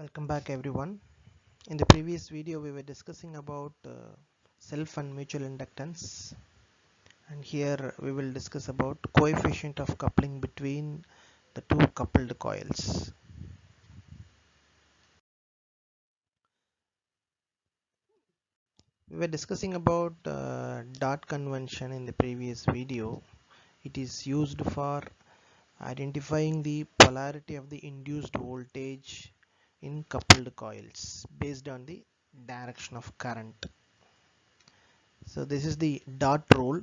Welcome back everyone. In the previous video we were discussing about self and mutual inductance, and here we will discuss about coefficient of coupling between the two coupled coils. We were discussing about dot convention in the previous video. It is used for identifying the polarity of the induced voltage in coupled coils based on the direction of current. So this is the dot rule.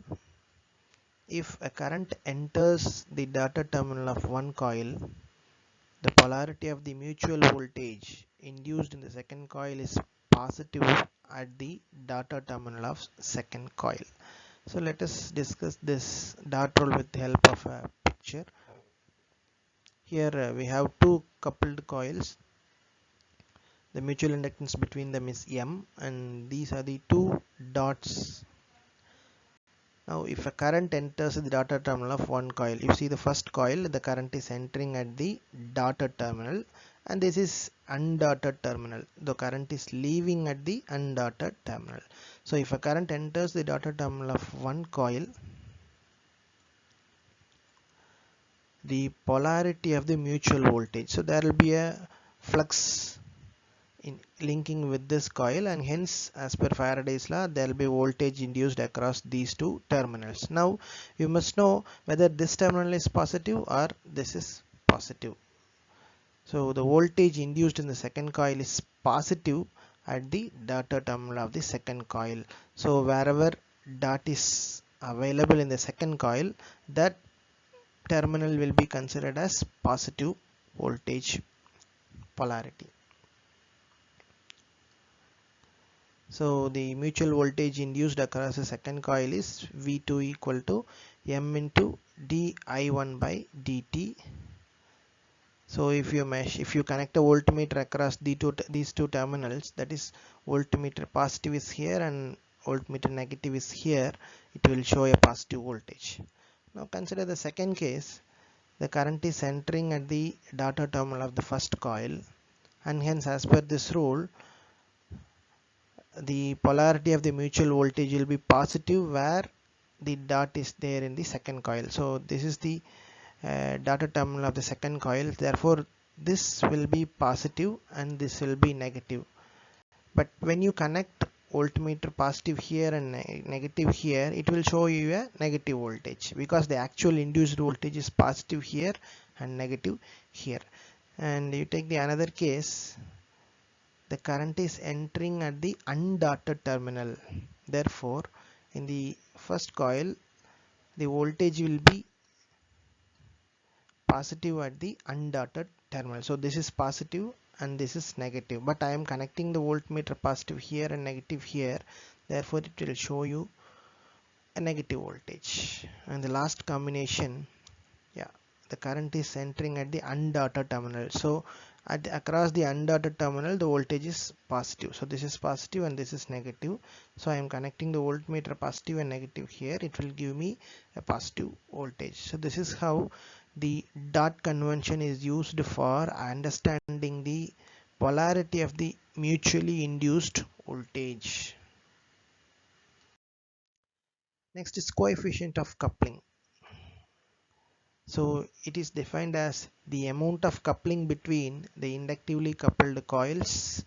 If a current enters the dotted terminal of one coil, the polarity of the mutual voltage induced in the second coil is positive at the dotted terminal of second coil. So let us discuss this dot rule with the help of a picture. Here we have two coupled coils. The mutual inductance between them is M, and these are the two dots. Now if a current enters the dotted terminal of one coil, you see the first coil, the current is entering at the dotted terminal, and this is undotted terminal. The current is leaving at the undotted terminal. So if a current enters the dotted terminal of one coil, the polarity of the mutual voltage, so there will be a flux in linking with this coil, and hence as per Faraday's law there will be voltage induced across these two terminals. Now you must know whether this terminal is positive or this is positive. So the voltage induced in the second coil is positive at the dotted terminal of the second coil. So wherever dot is available in the second coil, that terminal will be considered as positive voltage polarity. So the mutual voltage induced across the second coil is V2 equal to M into dI1 by dt. So if you connect a voltmeter across these two terminals, that is voltmeter positive is here and voltmeter negative is here, it will show a positive voltage. Now consider the second case. The current is entering at the dotted terminal of the first coil, and hence as per this rule the polarity of the mutual voltage will be positive where the dot is there in the second coil. So this is the dotted terminal of the second coil, therefore this will be positive and this will be negative. But when you connect voltmeter positive here and negative here, it will show you a negative voltage because the actual induced voltage is positive here and negative here. And you take the another case, the current is entering at the undotted terminal, therefore in the first coil the voltage will be positive at the undotted terminal. So this is positive and this is negative, but I am connecting the voltmeter positive here and negative here, therefore it will show you a negative voltage. And the last combination, the current is entering at the undotted terminal, so across the undotted terminal the voltage is positive. So this is positive and this is negative, so I am connecting the voltmeter positive and negative here, it will give me a positive voltage. So this is how the dot convention is used for understanding the polarity of the mutually induced voltage. Next is coefficient of coupling. So it is defined as the amount of coupling between the inductively coupled coils.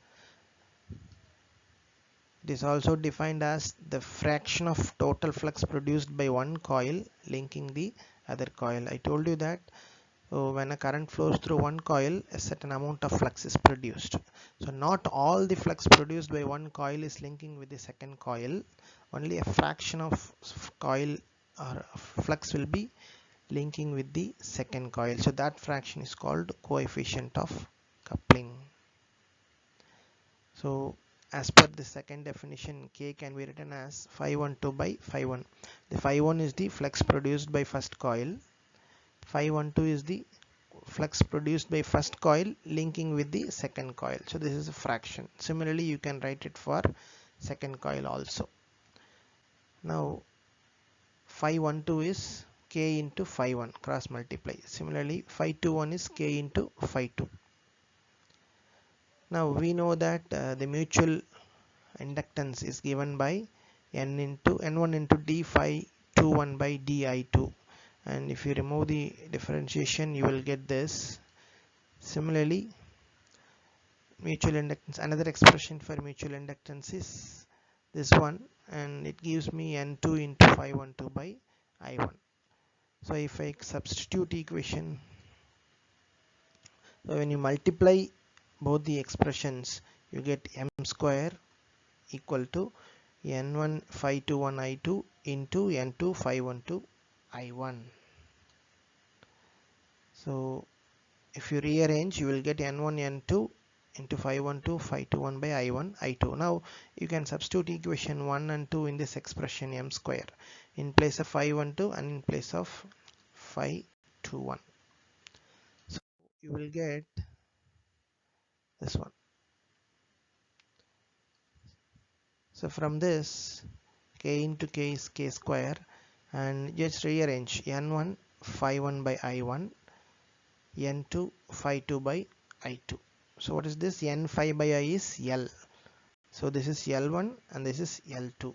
It is also defined as the fraction of total flux produced by one coil linking the other coil. I told you that when a current flows through one coil, a certain amount of flux is produced. So not all the flux produced by one coil is linking with the second coil. Only a fraction of coil or flux will be linking with the second coil, so that fraction is called coefficient of coupling. So as per the second definition, K can be written as phi12 by phi1. The phi1 is the flux produced by first coil, phi12 is the flux produced by first coil linking with the second coil, so this is a fraction. Similarly you can write it for second coil also. Now phi12 is K into phi1 cross multiply. Similarly phi21 is K into phi2. Now we know that the mutual inductance is given by n1 into d phi 21 by di2, and if you remove the differentiation you will get this. Similarly, mutual inductance, another expression for mutual inductance is this one, and it gives me n2 into phi 12 by I1. So if I substitute equation, so when you multiply both the expressions you get m square equal to n1 phi 21 I2 into n2 phi 12 I1. So if you rearrange you will get n1 n2 into phi 12 phi 21 by I1 I2. Now you can substitute equation 1 and 2 in this expression m square in place of phi 12 and in place of phi 21. So you will get this one. So from this, k into k is k square, and just rearrange n1 phi 1 by I1, n2 phi 2 by I2. So what is this? N phi by I is L. So this is L1 and this is L2.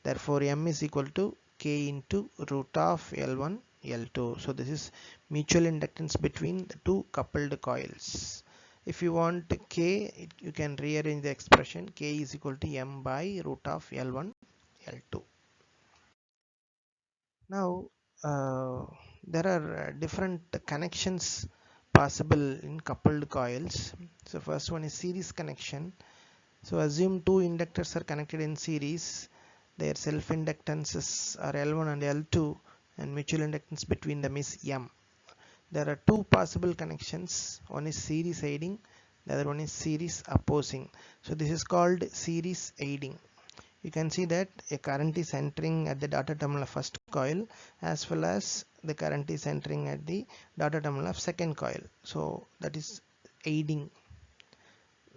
Therefore m is equal to k into root of L1 L2. So this is mutual inductance between the two coupled coils. If you want k, you can rearrange the expression. K is equal to m by root of L1 L2. Now there are different connections possible in coupled coils. So first one is series connection. So assume two inductors are connected in series. Their self inductances are L1 and L2, and mutual inductance between them is M. There are two possible connections. One is series aiding, the other one is series opposing. So this is called series aiding. You can see that a current is entering at the dotted terminal of first coil, as well as the current is entering at the dotted terminal of second coil. So that is aiding.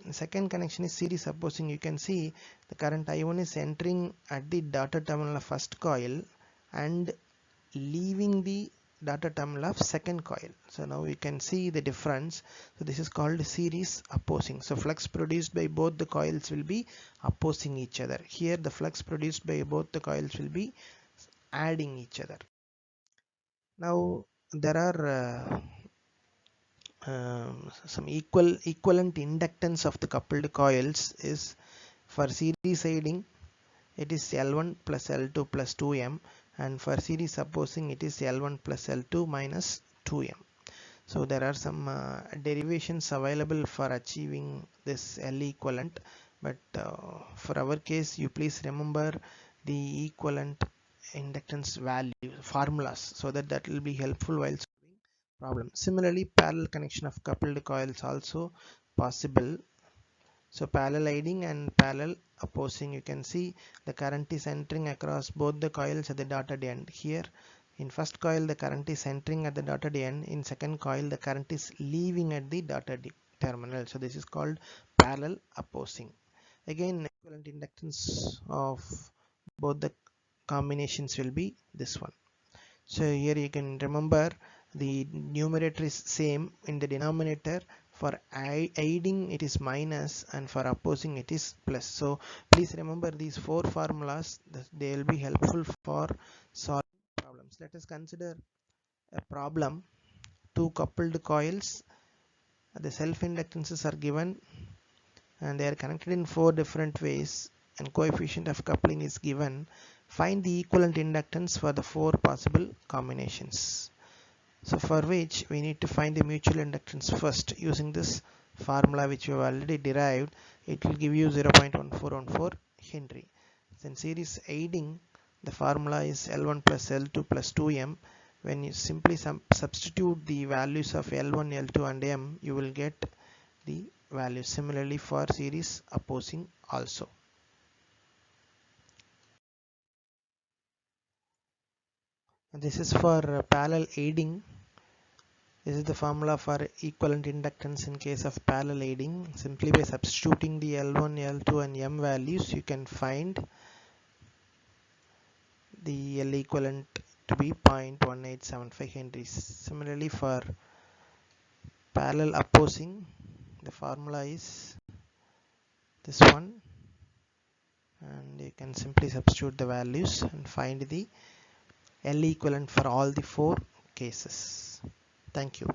The second connection is series opposing. You can see the current I1 is entering at the dotted terminal of first coil and leaving the dotted terminal of second coil. So now you can see the difference. So this is called series opposing. So flux produced by both the coils will be opposing each other. Here the flux produced by both the coils will be adding each other. Now there are some equivalent inductance of the coupled coils is for series aiding it is L1 plus L2 plus 2M, and for series opposing it is L1 plus L2 minus 2M. So there are some derivations available for achieving this L equivalent, but for our case you please remember the equivalent inductance value formulas, so that will be helpful while solving problem. Similarly, parallel connection of coupled coils also possible. So parallel aiding and parallel opposing, you can see the current is entering across both the coils at the dotted end. Here in first coil the current is entering at the dotted end, in second coil the current is leaving at the dotted terminal. So this is called parallel opposing. Again, equivalent inductance of both the combinations will be this one. So here you can remember the numerator is same. In the denominator, for aiding it is minus and for opposing it is plus. So please remember these four formulas, they will be helpful for solving problems. Let us consider a problem. Two coupled coils, the self inductances are given and they are connected in four different ways, and coefficient of coupling is given. Find the equivalent inductance for the four possible combinations. So for which we need to find the mutual inductance first using this formula which we have already derived. It will give you 0.1414 Henry. Then series aiding, the formula is L1 plus L2 plus 2M. When you simply substitute the values of L1, L2 and M, you will get the value. Similarly for series opposing also. And this is for parallel aiding. This is the formula for equivalent inductance in case of parallel aiding. Simply by substituting the L1, L2 and M values, you can find the L equivalent to be 0.1875 Henry. Similarly for parallel opposing, The formula is this one, and you can simply substitute the values and find the L equivalent for all the four cases. Thank you.